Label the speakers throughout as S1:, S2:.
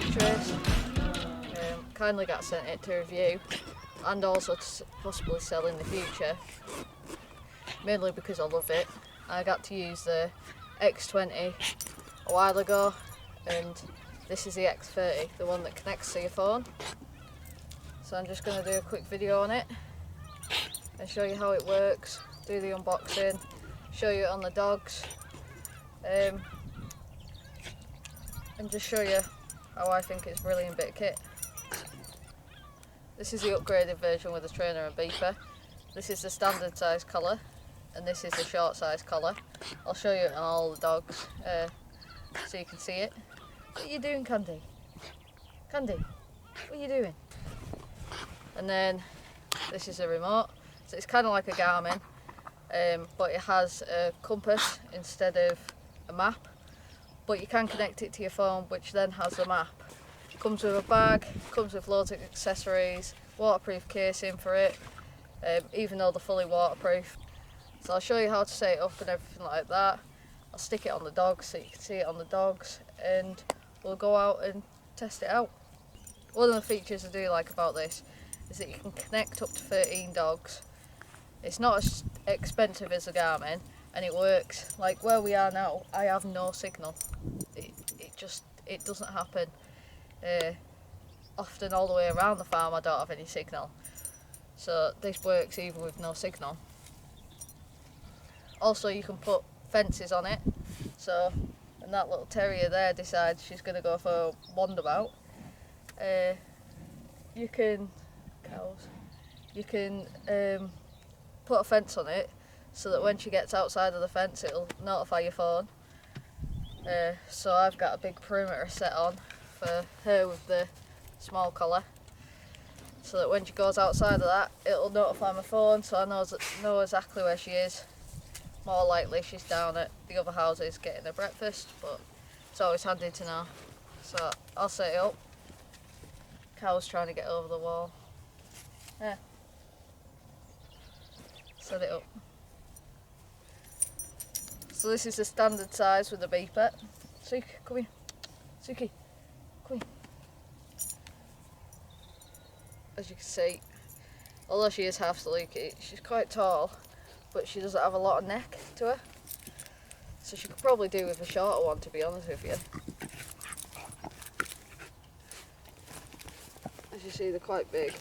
S1: dog trace. Kindly got sent it to review and also to possibly sell in the future, mainly because I love it. I got to use the X30 a while ago, and this is the X30, the one that connects to your phone. So I'm just going to do a quick video on it and show you how it works, do the unboxing, show you it on the dogs, and just show you how I think it's a brilliant bit of kit. This is the upgraded version with a trainer and beeper. This is the standard size collar, and this is the short size collar. I'll show you it on all the dogs so you can see it. What are you doing, Candy? Candy, what are you doing? And then this is a remote. So it's kind of like a Garmin, but it has a compass instead of a map. But you can connect it to your phone, which then has the map. Comes with a bag, comes with loads of accessories, waterproof casing for it, even though they're fully waterproof. So I'll show you how to set it up and everything like that. I'll stick it on the dogs so you can see it on the dogs, and we'll go out and test it out. One of the features I do like about this is that you can connect up to 13 dogs. It's not as expensive as a Garmin, and it works. Like where we are now, I have no signal. It doesn't happen. Often all the way around the farm I don't have any signal, so this works even with no signal. Also, you can put fences on it, so when that little terrier there decides she's going to go for a wandabout, you can put a fence on it so that when she gets outside of the fence it'll notify your phone. So I've got a big perimeter set on for her with the small collar, so that when she goes outside of that it'll notify my phone, so I know exactly where she is. More likely she's down at the other houses getting her breakfast, but it's always handy to know. So I'll set it up. Cow's trying to get over the wall. Yeah. Set it up. So this is the standard size with the beeper. Suki, come here. Suki, come here. As you can see, although she is half sleeky, she's quite tall, but she doesn't have a lot of neck to her. So she could probably do with a shorter one, to be honest with you. As you see, they're quite big.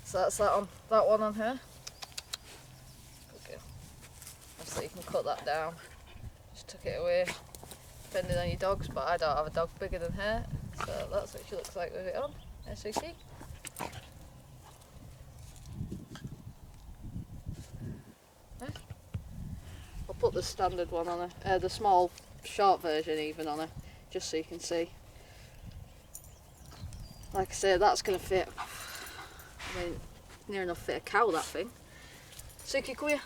S1: So that's that one on her. Okay. Obviously you can cut that down. Just tuck it away, depending on your dogs, but I don't have a dog bigger than her, so that's what she looks like with it on. Suki. I'll put the standard one on her, the small short version even on her, just so you can see. Like I say, that's going to fit, I mean, near enough fit a cow, that thing. Suki, come here.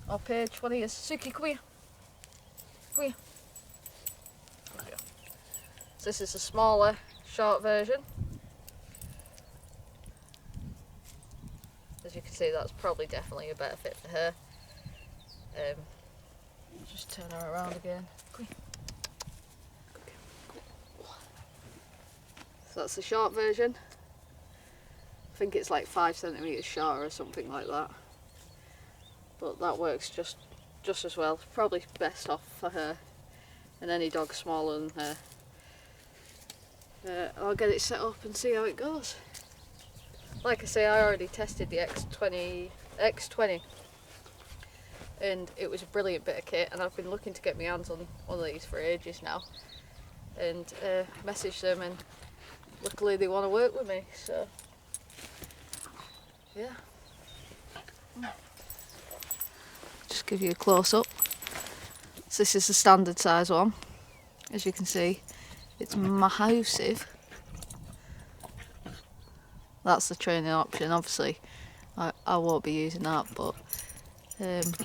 S1: Oh, Paige, one of yours. Suki, come here. Come here. Okay. So this is a smaller, short version. As you can see, that's probably definitely a better fit for her. Just turn her around again. Come here. So that's the short version. I think it's like 5 centimetres shorter or something like that. But that works just as well. Probably best off for her and any dog smaller than her. I'll get it set up and see how it goes. Like I say, I already tested the X20 and it was a brilliant bit of kit, and I've been looking to get my hands on one of these for ages now, and messaged them, and luckily they want to work with me, so yeah. Just give you a close up. So this is the standard size one. As you can see, it's massive. That's the training option. Obviously I won't be using that, but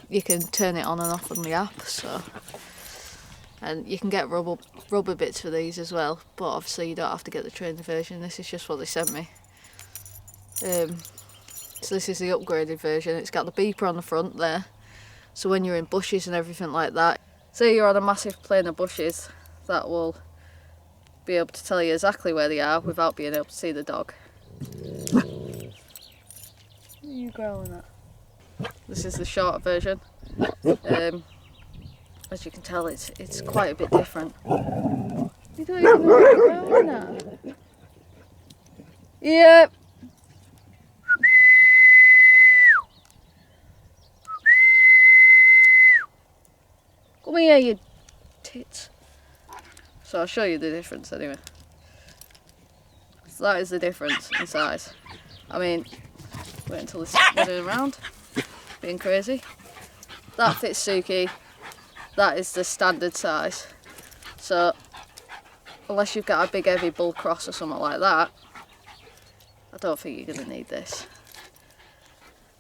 S1: you can turn it on and off on the app, so, and you can get rubber bits for these as well, but obviously you don't have to get the trainer version. This is just what they sent me. So this is the upgraded version. It's got the beeper on the front there, So when you're in bushes and everything like that, say you're on a massive plain of bushes, that will be able to tell you exactly where they are without being able to see the dog. What are you growling at? This is the short version. As you can tell, it's quite a bit different. You don't even know what you're growling at. Yep. Come here, you tits. So I'll show you the difference anyway. So that is the difference in size. I mean, wait until it's running around, being crazy. That fits Suki. That is the standard size. So unless you've got a big heavy bull cross or something like that, I don't think you're going to need this.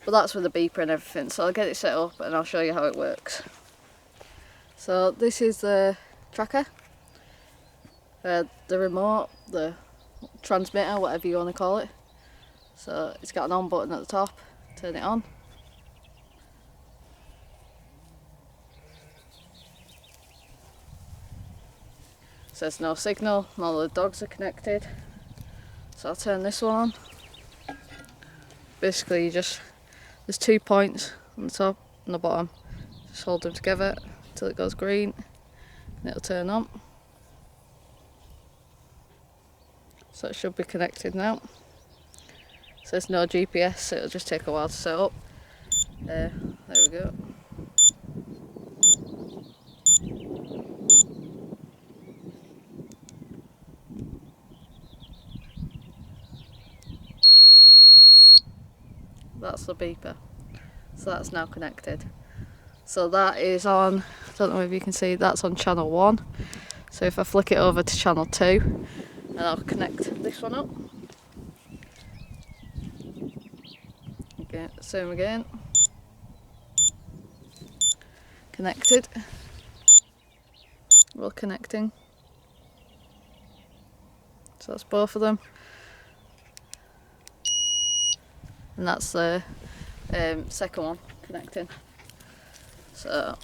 S1: But that's with the beeper and everything, so I'll get it set up and I'll show you how it works. So this is the tracker, the remote, the transmitter, whatever you want to call it. So it's got an on button at the top, turn it on. It says no signal, none of the dogs are connected. So I'll turn this one on. Basically there's 2 points on the top and the bottom. Just hold them together until it goes green and it'll turn on. So it should be connected now. It says no GPS, so it'll just take a while to set up. There we go. That's the beeper. So that's now connected. So that is on, I don't know if you can see, that's on channel 1. So if I flick it over to channel 2, and I'll connect this one up. Okay, same again. Connected. Well, connecting. So that's both of them. And that's the second one connecting. So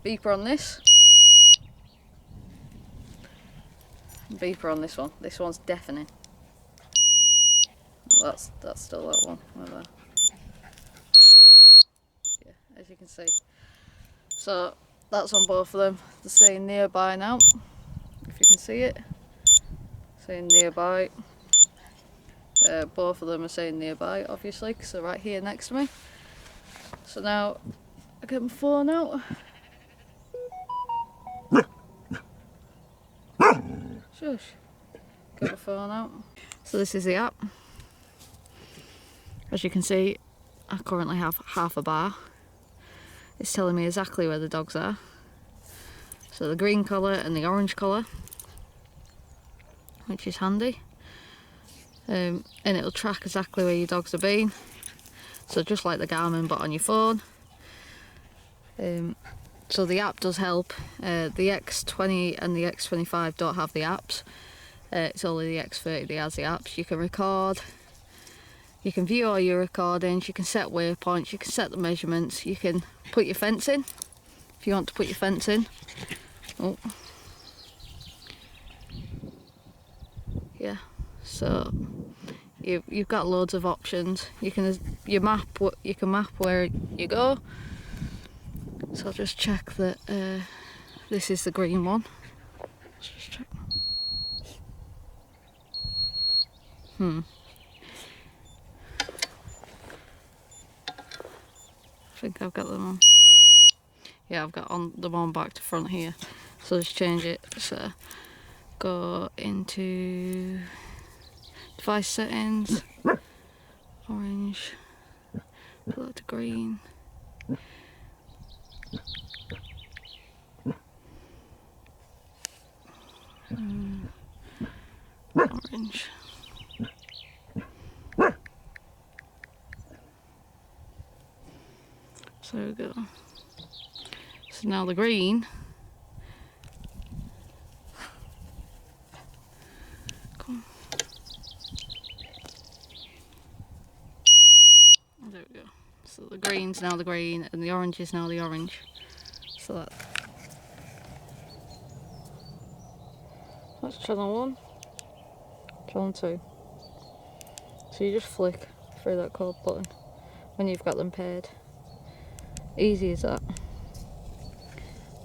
S1: beeper on this, beeper on this one. This one's deafening. Well, that's still that one right there. Yeah, as you can see. So that's on both of them. They're saying nearby now, if you can see it. Saying nearby. Both of them are saying nearby, obviously, because they're right here next to me. So now I get my phone out. Shush. Get my phone out. So this is the app. As you can see, I currently have half a bar. It's telling me exactly where the dogs are. So the green colour and the orange colour, which is handy. And it'll track exactly where your dogs have been. So just like the Garmin but on your phone. So the app does help. The X20 and the X25 don't have the apps. It's only the X30 that has the apps. You can record, you can view all your recordings, you can set waypoints, you can set the measurements, you can put your fence in if you want to put your fence in. Oh. Yeah, so you've got loads of options. You can map where you go. So I'll just check that this is the green one. Let's just check. I think I've got them on. Yeah, I've got them on back to front here. So just change it. So go into device settings, orange, put that to green. Orange. So there we go. So now the green. Come on. There we go. So the green green's now the green and the orange is now the orange. So that's channel 1, channel 2. So you just flick through that code button when you've got them paired. Easy as that.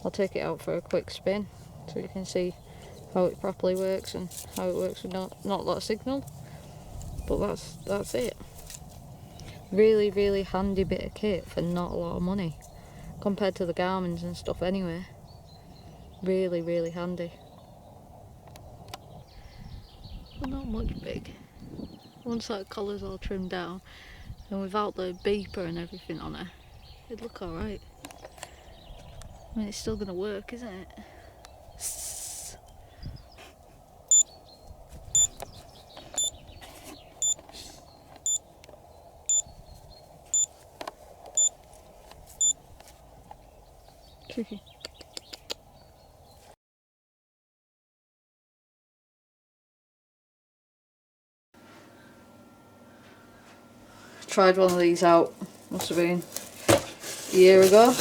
S1: I'll take it out for a quick spin so you can see how it properly works and how it works with not a lot of signal. But that's it. Really, really handy bit of kit for not a lot of money compared to the Garmin's and stuff anyway. Really, really handy. But not much big. Once that collar's all trimmed down and without the beeper and everything on her, it'd look alright. I mean, it's still gonna work, isn't it? Tricky. Tried one of these out, must have been a year ago,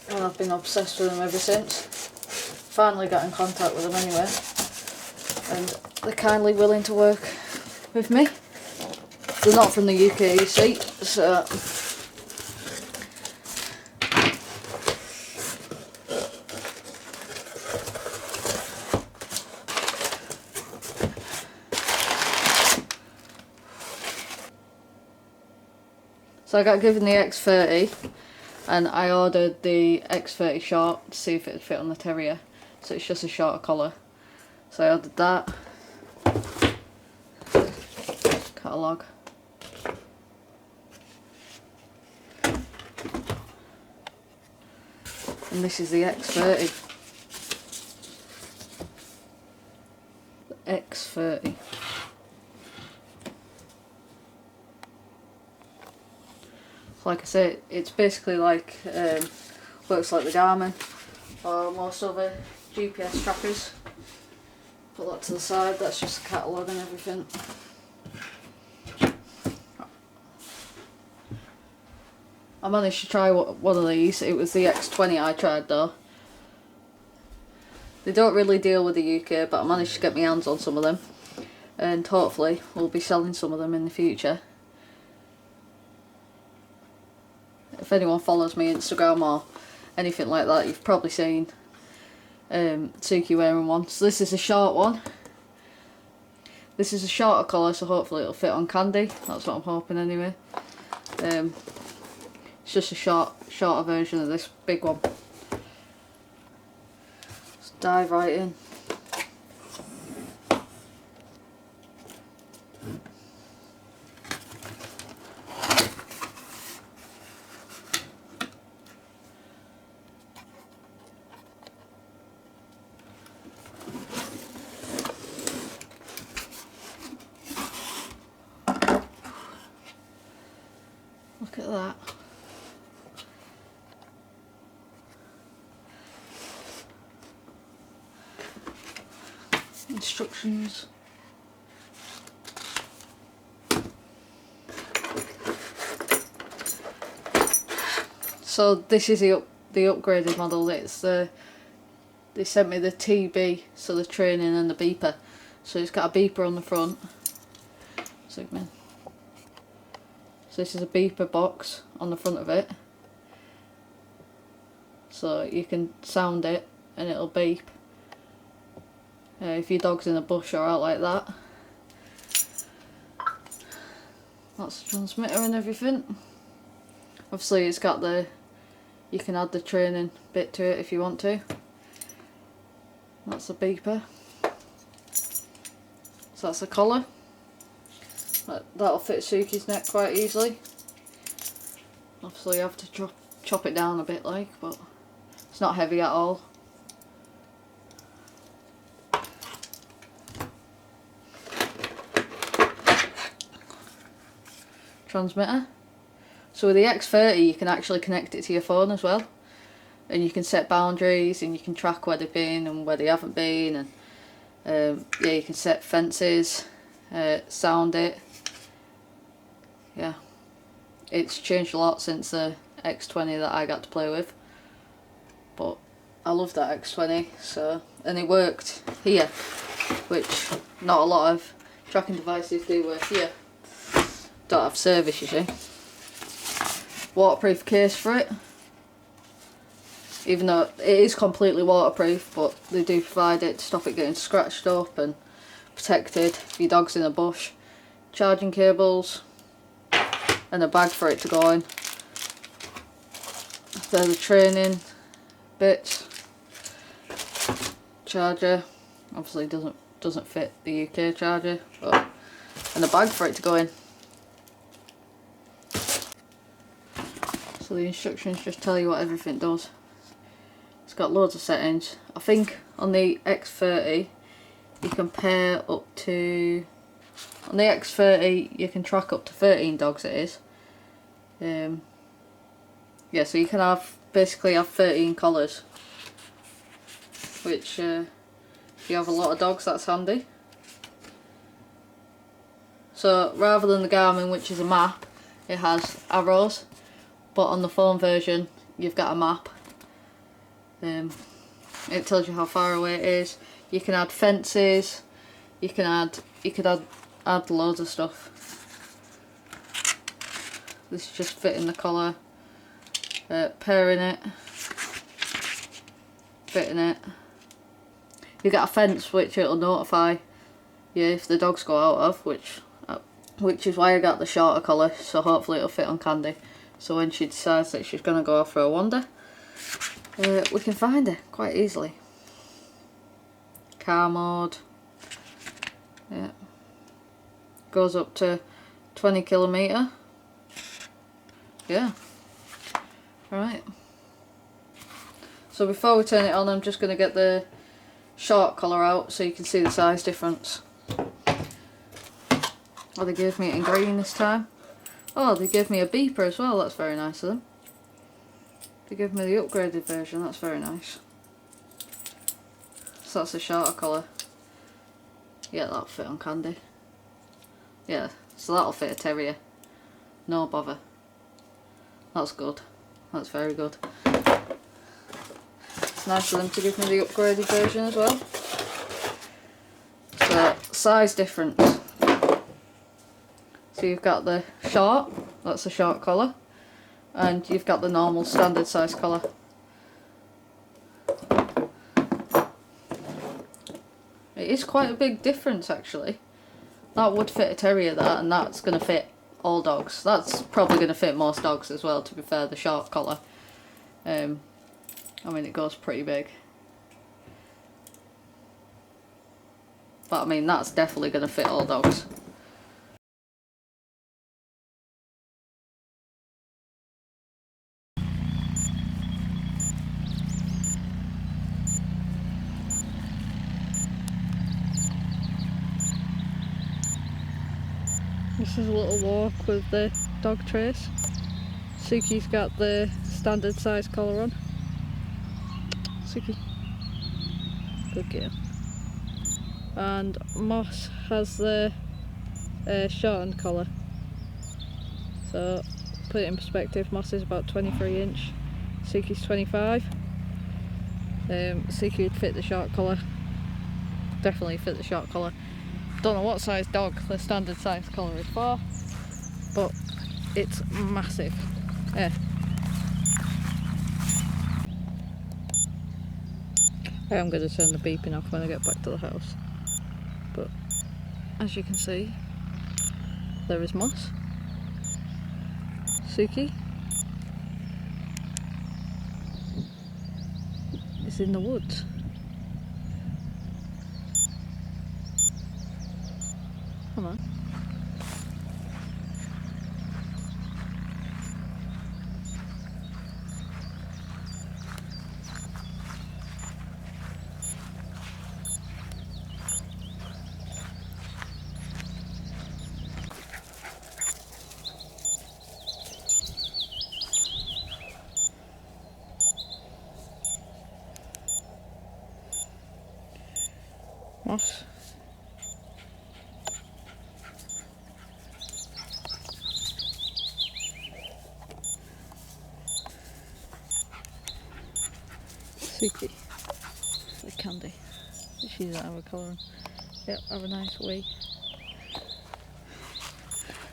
S1: and I've been obsessed with them ever since. Finally got in contact with them anyway, and they're kindly willing to work with me. They're not from the UK, you see, so I got given the X30 and I ordered the X30 short to see if it would fit on the Terrier. So it's just a shorter collar. So I ordered that. Catalogue. And this is the X30. The X30. Like I say, it's basically like, works like the Garmin or most other GPS trackers. Put that to the side, that's just the catalogue and everything. I managed to try one of these. It was the X30 I tried though. They don't really deal with the UK, but I managed to get my hands on some of them. And hopefully we'll be selling some of them in the future. If anyone follows me Instagram or anything like that, you've probably seen Suki wearing one. So this is a short one. This is a shorter collar, so hopefully it'll fit on Candy. That's what I'm hoping anyway. It's just a shorter version of this big one. Let's dive right in. Look at that. Instructions. So this is the upgraded model. It's they sent me the TB, so the training and the beeper. So it's got a beeper on the front. Zoom in. So this is a beeper box on the front of it. So you can sound it and it'll beep. If your dog's in a bush or out like that. That's the transmitter and everything. Obviously it's got you can add the training bit to it if you want to. That's the beeper. So that's the collar. That'll fit Suki's neck quite easily. Obviously you have to chop it down a bit like, but it's not heavy at all. Transmitter. So with the X30 you can actually connect it to your phone as well, and you can set boundaries and you can track where they've been and where they haven't been, and yeah, you can set fences, sound it, yeah, It's changed a lot since the X30 that I got to play with, but I love that X20. So, and it worked here, which not a lot of tracking devices do work here. Don't have service, you see. Waterproof case for it, even though it is completely waterproof, but they do provide it to stop it getting scratched up and protected if your dog's in a bush. Charging cables and a bag for it to go in. They're the training bits. Charger, obviously doesn't fit the UK charger, but and a bag for it to go in. So the instructions just tell you what everything does. It's got loads of settings. I think on the X30 you can pair up to, on the X30 you can track up to 13 dogs, it is. Yeah, so you can basically have 13 collars, which if you have a lot of dogs, that's handy. So rather than the Garmin, which is a map, it has arrows, but on the phone version you've got a map. It tells you how far away it is. You can add fences, you could add loads of stuff. This is just fitting the collar, pairing it, fitting it. You get a fence which it'll notify you if the dogs go out of, which is why I got the shorter collar, so hopefully it'll fit on Candy. So when she decides that she's going to go off for a wander, we can find her quite easily. Car mode, yeah, goes up to 20 kilometre. Yeah, right. So before we turn it on, I'm just going to get the short collar out so you can see the size difference. Oh, they gave me it in green this time. Oh, they gave me a beeper as well, that's very nice of them. They gave me the upgraded version, that's very nice. So that's a shorter collar. Yeah, that'll fit on Candy. Yeah, so that'll fit a terrier. No bother. That's good. That's very good. It's nice of them to give me the upgraded version as well. So, size difference. So you've got the short, that's a short collar, and you've got the normal standard size collar. It is quite a big difference actually. That would fit a terrier, that, and that's going to fit all dogs. That's probably going to fit most dogs as well, to be fair, the short collar. I mean, it goes pretty big. But I mean, that's definitely going to fit all dogs. This is a little walk with the dog trace. Suki's got the standard size collar on. Suki, good girl. And Moss has the shortened collar. So put it in perspective, Moss is about 23 inch, Suki's 25. Suki would fit the short collar, definitely fit the short collar. Don't know what size dog the standard size collar is for, but it's massive. Yeah. I am going to turn the beeping off when I get back to the house. But as you can see, there is Moss. Suki is in the woods. Come on. Moss. Suki, like Candy. She doesn't have a collar on. Yep, have a nice wee.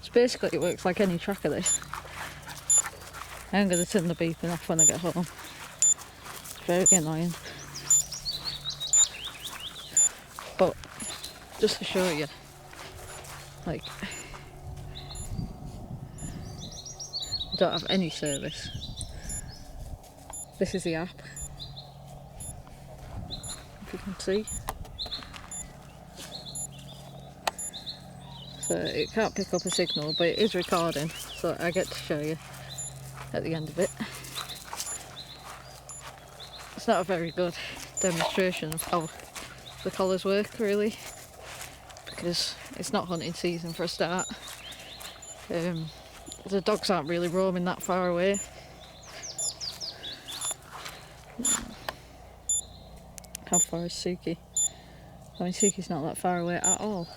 S1: So basically it works like any tracker this. I'm going to turn the beeping off when I get home. It's very annoying. But just to show you, like, I don't have any service. This is the app, if you can see. So it can't pick up a signal, but it is recording, so I get to show you at the end of it. It's not a very good demonstration of how the collars work, really, because it's not hunting season for a start. The dogs aren't really roaming that far away. How far is Suki? I mean, Suki's not that far away at all.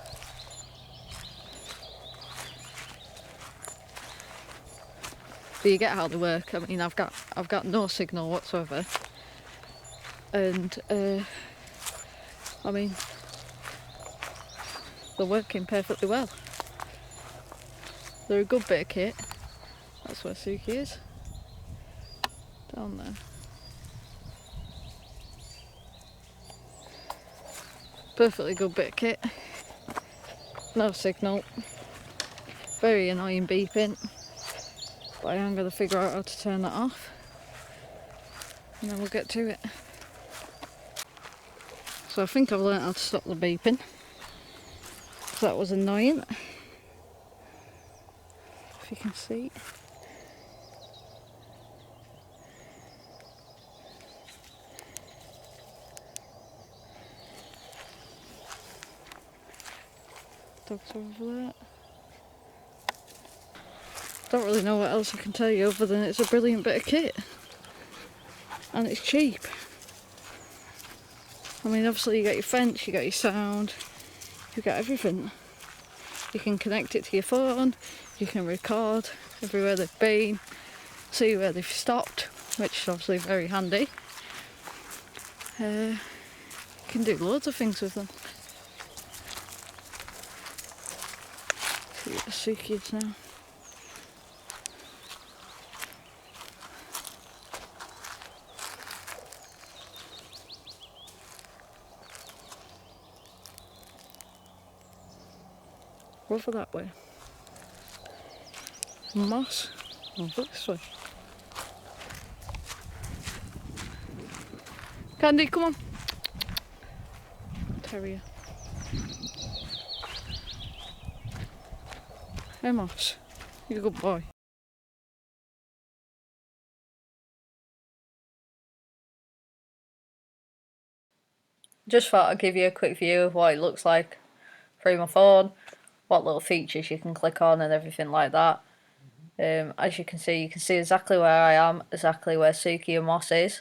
S1: But you get how they work. I mean, I've got no signal whatsoever, and I mean, they're working perfectly well. They're a good bit of kit. That's where Suki is. Down there. Perfectly good bit of kit. No signal. Very annoying beeping. But I am going to figure out how to turn that off. And then we'll get to it. So I think I've learnt how to stop the beeping. So that was annoying. If you can see. Dogs are over there. Don't really know what else I can tell you other than it's a brilliant bit of kit. And it's cheap. I mean, obviously you get your fence, you get your sound, you get everything. You can connect it to your phone, you can record everywhere they've been, see where they've stopped, which is obviously very handy. You can do loads of things with them. See what the Suki is now. Over that way. Moss. Over this way. Candy, come on. Terrier. Hey Moss, you're a good boy. Just thought I'd give you a quick view of what it looks like through my phone, what little features you can click on and everything like that. As you can see exactly where I am, exactly where Suki and Moss is,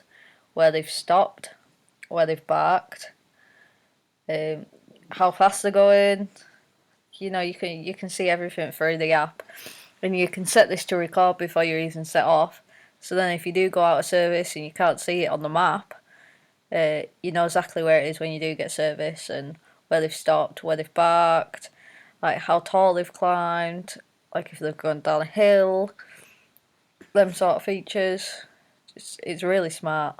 S1: where they've stopped, where they've barked, how fast they're going. You know, you can see everything through the app, and you can set this to record before you even set off. So then if you do go out of service and you can't see it on the map, you know exactly where it is when you do get service, and where they've stopped, where they've barked, like how tall they've climbed, like if they've gone down a hill, them sort of features. It's really smart.